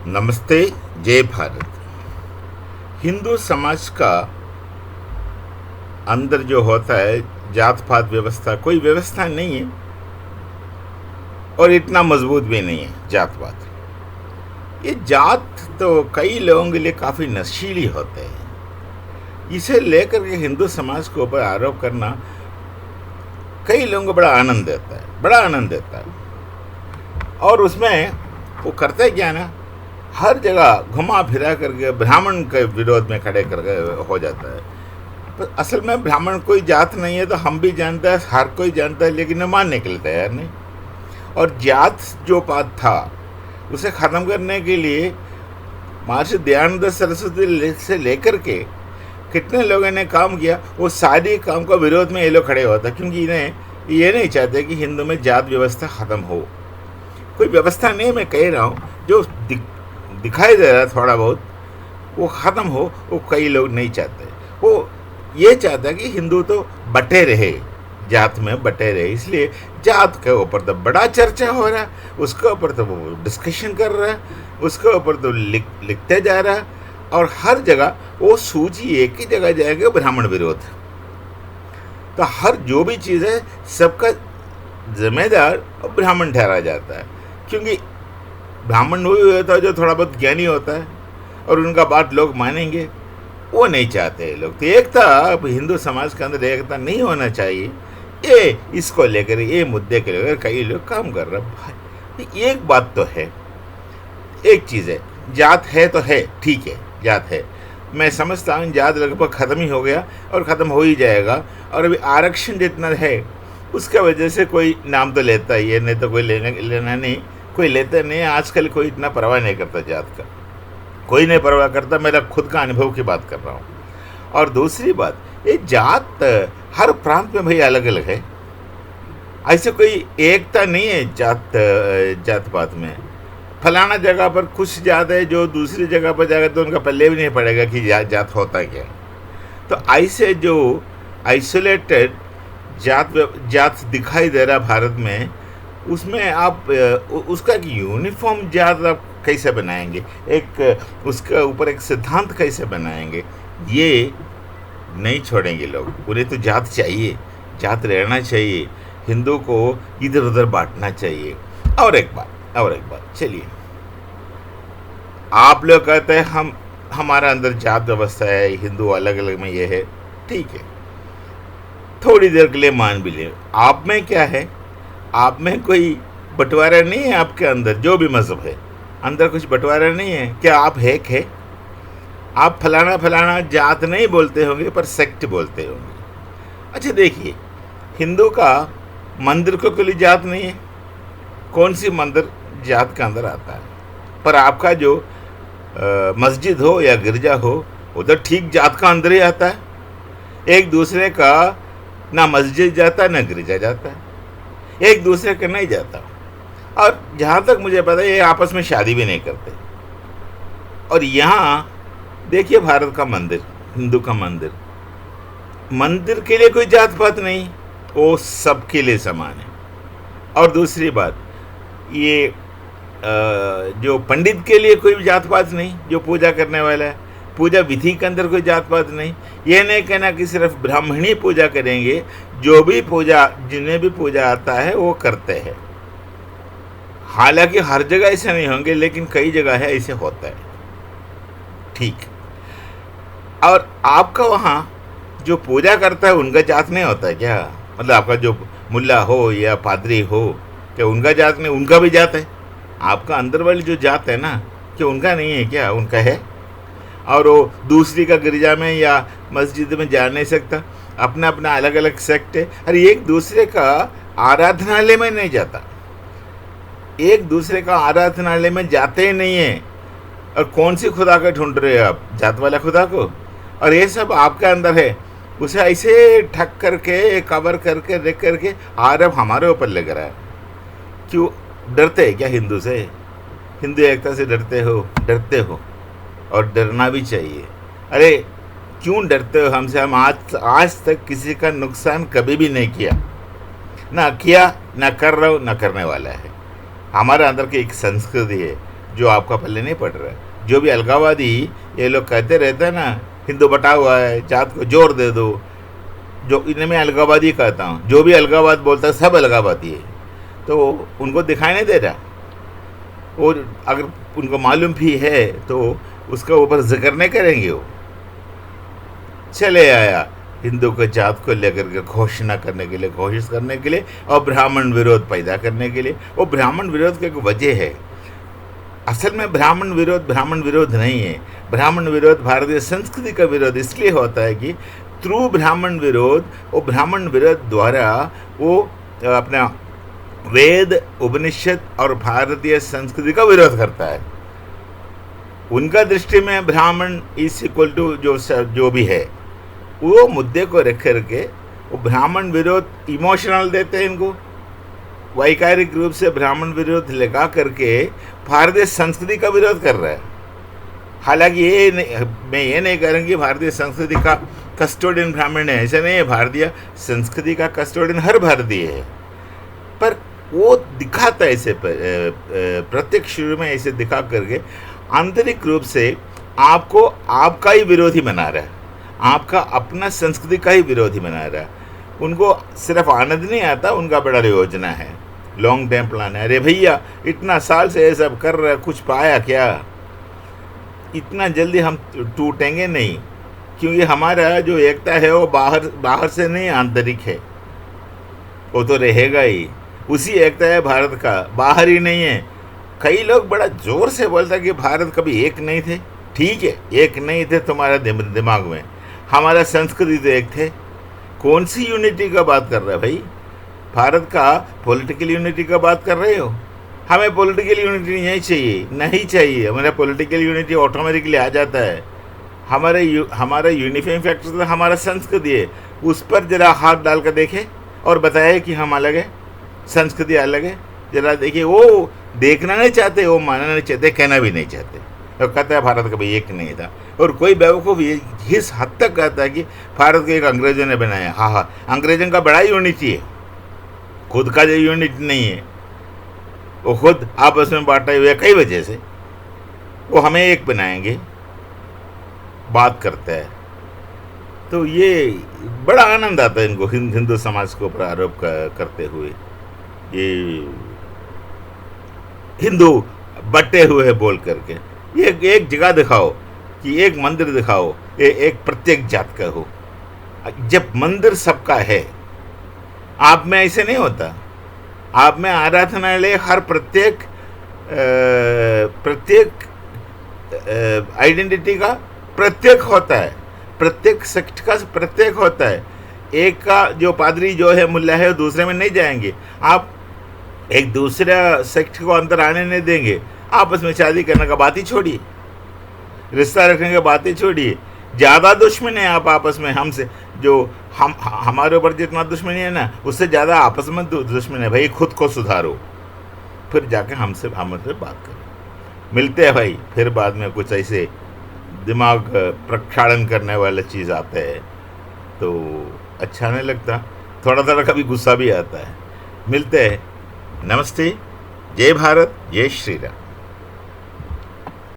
नमस्ते। जय भारत। हिंदू समाज का अंदर जो होता है जात पात व्यवस्था, कोई व्यवस्था नहीं है और इतना मजबूत भी नहीं है जात पात। ये जात तो कई लोगों के लिए काफ़ी नशीली होते हैं। इसे लेकर के हिंदू समाज के ऊपर आरोप करना कई लोगों को बड़ा आनंद देता है, बड़ा आनंद देता है। और उसमें वो करते क्या ना, हर जगह घुमा फिरा करके ब्राह्मण के विरोध में खड़े करके हो जाता है। पर असल में ब्राह्मण कोई जात नहीं है, तो हम भी जानते हैं, हर कोई जानता है, लेकिन मानने के लिए तैयार नहीं। और जात जो बात था उसे ख़त्म करने के लिए महर्षि दयानंद सरस्वती से लेकर के कितने लोगों ने काम किया। वो सारी काम का विरोध में ये लोग खड़े होता, क्योंकि इन्हें ये नहीं चाहते कि हिंदू में जात व्यवस्था ख़त्म हो। कोई व्यवस्था नहीं, मैं कह रहा हूँ, जो दिखाई दे रहा है थोड़ा बहुत, वो ख़त्म हो, वो कई लोग नहीं चाहते। वो ये चाहता है कि हिंदू तो बटे रहे, जात में बटे रहे। इसलिए जात के ऊपर तो बड़ा चर्चा हो रहा है, उसके ऊपर तो वो डिस्कशन कर रहा है, उसके ऊपर तो लिखते जा रहा है। और हर जगह वो सूची एक ही जगह जाएगा, ब्राह्मण विरोध। तो हर जो भी चीज़ है सबका जिम्मेदार ब्राह्मण ठहरा जाता है, क्योंकि ब्राह्मण वही होता है जो थोड़ा बहुत ज्ञानी होता है और उनका बात लोग मानेंगे। वो नहीं चाहते ये लोग। तो एकता, अब हिंदू समाज के अंदर एकता नहीं होना चाहिए। ये इसको लेकर, ये मुद्दे के लेकर कई लोग काम कर रहे हैं। भाई एक बात तो है, एक चीज़ है, जात है तो है, ठीक है, जात है। मैं समझता हूँ जात लगभग ख़त्म ही हो गया और ख़त्म हो ही जाएगा। और अभी आरक्षण जितना है उसका वजह से कोई नाम तो लेता ही है, नहीं तो कोई लेना नहीं, कोई लेता नहीं है। आजकल कोई इतना परवाह नहीं करता जात का, कोई नहीं परवाह करता। मेरा खुद का अनुभव की बात कर रहा हूँ। और दूसरी बात, ये जात हर प्रांत में भाई अलग अलग है, ऐसे कोई एकता नहीं है जात पात में। फलाना जगह पर कुछ जात है जो दूसरी जगह पर जाएगा तो उनका पल्ले भी नहीं पड़ेगा कि जात होता क्या है। तो ऐसे जो आइसोलेटेड जात दिखाई दे रहा भारत में, उसमें आप उसका एक यूनिफॉर्म जात आप कैसे बनाएंगे, एक उसके ऊपर एक सिद्धांत कैसे बनाएंगे, ये नहीं छोड़ेंगे लोग। उन्हें तो जात चाहिए, जात रहना चाहिए, हिंदू को इधर उधर बांटना चाहिए। और एक बात, चलिए, आप लोग कहते हैं हमारा अंदर जात व्यवस्था है, हिंदू अलग अलग में ये है, ठीक है, थोड़ी देर के लिए मान भी ले। आप में क्या है, आप में कोई बंटवारा नहीं है। आपके अंदर जो भी मज़हब है, अंदर कुछ बंटवारा नहीं है क्या? आप एक है, आप फलाना जात नहीं बोलते होंगे, पर सेक्ट बोलते होंगे। अच्छा देखिए, हिंदू का मंदिर को कोई जात नहीं है, कौन सी मंदिर जात के अंदर आता है? पर आपका जो मस्जिद हो या गिरजा हो, उधर ठीक जात का अंदर ही आता है। एक दूसरे का ना मस्जिद जाता ना गिरजा जाता है, एक दूसरे का नहीं जाता। और जहाँ तक मुझे पता है, ये आपस में शादी भी नहीं करते। और यहाँ देखिए, भारत का मंदिर, हिंदू का मंदिर के लिए कोई जात पात नहीं, वो सबके लिए समान है। और दूसरी बात, ये जो पंडित के लिए कोई जात पात नहीं, जो पूजा करने वाला है, पूजा विधि के अंदर कोई जात पात नहीं। ये नहीं कहना कि सिर्फ ब्राह्मण ही पूजा करेंगे, जो भी पूजा, जिन्हें भी पूजा आता है वो करते हैं। हालांकि हर जगह ऐसे नहीं होंगे, लेकिन कई जगह है ऐसे होता है, ठीक। और आपका वहाँ जो पूजा करता है उनका जात नहीं होता है क्या? मतलब आपका जो मुल्ला हो या पादरी हो, क्या उनका जात नहीं? उनका भी जात है। आपका अंदर वाली जो जात है ना, क्या उनका नहीं है क्या? उनका है। और वो दूसरी का गिरजा में या मस्जिद में जा नहीं सकता, अपना अपना अलग अलग सेक्ट है। अरे एक दूसरे का आराधनालय में नहीं जाता, एक दूसरे का आराधनालय में जाते ही नहीं है। और कौन सी खुदा का ढूंढ रहे हो आप? जात वाला खुदा को। और ये सब आपके अंदर है, उसे ऐसे ठक करके, कवर करके, रख करके आरोप हमारे ऊपर लग रहा है। क्यों डरते हैं क्या हिंदू से? हिंदू एकता से डरते हो, और डरना भी चाहिए। अरे क्यों डरते हो हमसे? हम आज तक किसी का नुकसान कभी भी नहीं किया, ना किया, ना कर रहा हूँ, ना करने वाला है। हमारे अंदर की एक संस्कृति है, जो आपका पल्ले नहीं पड़ रहा है। जो भी अलगाववादी ये लोग कहते रहते हैं ना, हिंदू बटा हुआ है, जात को जोर दे दो, जो इन्हें मैं अलगाववादी कहता हूँ। जो भी अलगाववाद बोलता है सब अलगाववादी है। तो उनको दिखाई नहीं दे रहा, और अगर उनको मालूम भी है तो उसका ऊपर जिक्र नहीं करेंगे। वो चले आया हिंदू को जात को लेकर के घोषणा करने के लिए, घोषित करने के लिए, और ब्राह्मण विरोध पैदा करने के लिए। वो ब्राह्मण विरोध की एक वजह है। असल में ब्राह्मण विरोध नहीं है। ब्राह्मण विरोध भारतीय संस्कृति का विरोध इसलिए होता है कि थ्रू ब्राह्मण विरोध, वो ब्राह्मण विरोध द्वारा वो अपना वेद, उपनिषद और भारतीय संस्कृति का विरोध करता है। उनका दृष्टि में ब्राह्मण इज इक्वल टू जो भी है, वो मुद्दे को रख करके वो ब्राह्मण विरोध इमोशनल देते हैं इनको। वैचारिक रूप से ब्राह्मण विरोध लगा करके भारतीय संस्कृति का विरोध कर रहा है। हालांकि मैं ये नहीं करूँगी कि भारतीय संस्कृति का कस्टोडियन ब्राह्मण है, ऐसा नहीं है। भारतीय संस्कृति का कस्टोडियन हर भारतीय है, पर वो दिखाता है ऐसे प्रत्यक्ष रूप में ऐसे दिखा करके आंतरिक रूप से आपको आपका ही विरोधी बना रहा है, आपका अपना संस्कृति का ही विरोधी बना रहा है। उनको सिर्फ आनंद नहीं आता, उनका बड़ा योजना है, लॉन्ग टर्म प्लान है। अरे भैया इतना साल से ये सब कर रहे, कुछ पाया क्या? इतना जल्दी हम टूटेंगे नहीं, क्योंकि हमारा जो एकता है वो बाहर से नहीं, आंतरिक है। वो तो रहेगा ही, उसी एकता है भारत का, बाहर ही नहीं है। कई लोग बड़ा जोर से बोलता कि भारत कभी एक नहीं थे। ठीक है, एक नहीं थे तुम्हारा दिमाग में, हमारा संस्कृति तो एक थे। कौन सी यूनिटी का बात कर रहे हो भाई? भारत का पॉलिटिकल यूनिटी का बात कर रहे हो? हमें पॉलिटिकल यूनिटी नहीं चाहिए। हमारा पॉलिटिकल यूनिटी ऑटोमेटिकली आ जाता है। हमारा यूनिफाइंग फैक्टर तो हमारा संस्कृति है। उस पर जरा हाथ डाल कर देखे और बताए कि हम अलग है, संस्कृति अलग है। जरा देखिए, वो देखना नहीं चाहते, वो मानना नहीं चाहते, कहना भी नहीं चाहते। तो कहता है भारत कभी एक नहीं था। और कोई बेवकूफ़ इस हद तक कहता है कि भारत को एक अंग्रेजों ने बनाया। हाँ, अंग्रेजों का बड़ा यूनिटी है, खुद का जो यूनिटी नहीं है। वो खुद आपस में बांटे हुए कई वजह से वो हमें एक बनाएंगे, बात करता है। तो ये बड़ा आनंद आता है इनको हिंदू समाज को ऊपर आरोप करते हुए। ये हिंदू बटे हुए हैं बोल करके। ये एक जगह दिखाओ कि एक मंदिर दिखाओ, एक प्रत्येक जात का हो। जब मंदिर सबका है, आप में ऐसे नहीं होता। आप में आराधनालय हर प्रत्येक आइडेंटिटी का प्रत्येक होता है, प्रत्येक सेक्ट का प्रत्येक होता है। एक का जो पादरी जो है, मुल्ला है, दूसरे में नहीं जाएंगे। आप एक दूसरा सेक्ट को अंदर आने नहीं देंगे। आपस में शादी करने का बात ही छोड़िए, रिश्ता रखने की बात ही छोड़िए। ज़्यादा दुश्मन है आप आपस में हमसे, जो हमारे ऊपर जितना दुश्मनी है ना, उससे ज़्यादा आपस में दुश्मन है। भाई खुद को सुधारो, फिर जाके हमसे बात करो। मिलते हैं भाई फिर बाद में। कुछ ऐसे दिमाग प्रक्षालन करने वाला चीज़ आता है तो अच्छा नहीं लगता, थोड़ा थोड़ा कभी गुस्सा भी आता है। मिलते हैं। नमस्ते, जय भारत, जय श्री राम।